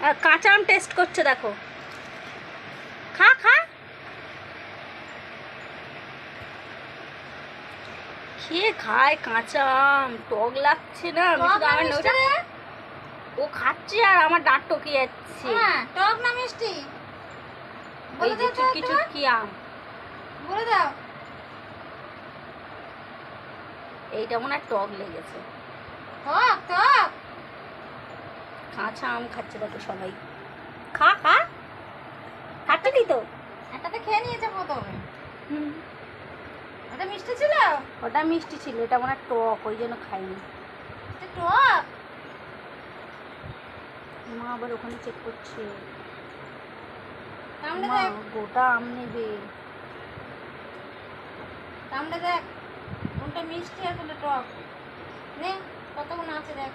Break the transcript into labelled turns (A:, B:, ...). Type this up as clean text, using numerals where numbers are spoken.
A: আর কাঁচা আম টেস্ট করছে দেখো। খা খা, খেয়ে খায় কাঁচা আম, টক লাগছে না। আমি শুধু আমার নইটা ও খাচ্ছে আর আমার দাঁত টকে যাচ্ছে।
B: টক না মিষ্টি?
A: এই যে চুটকি চুটকি আম,
B: বলে দাও।
A: এইটা মনে হয় টক লেগেছে।
B: টক টক
A: কাঁচা আম খাচ্ছে দেখো সবাই। খা খা, খাচ্ছে নি তো?
B: একটা তো খেয়ে নিয়েছে প্রথমে।
A: হুম,
B: ওটা মিষ্টি ছিল?
A: ওটা মিষ্টি ছিল, এটা মনে হয় টক, ওই জন্য খাইনি।
B: এটা টক।
A: মা আবার ওখানে চেক করছে।
B: কামড়ে
A: মা
B: দেখ,
A: গোটা আম নেবে।
B: কামড়ে দেখ কোনটা মিষ্টি আর কোনটা টক। নে কতক্ষণ আছে দেখ।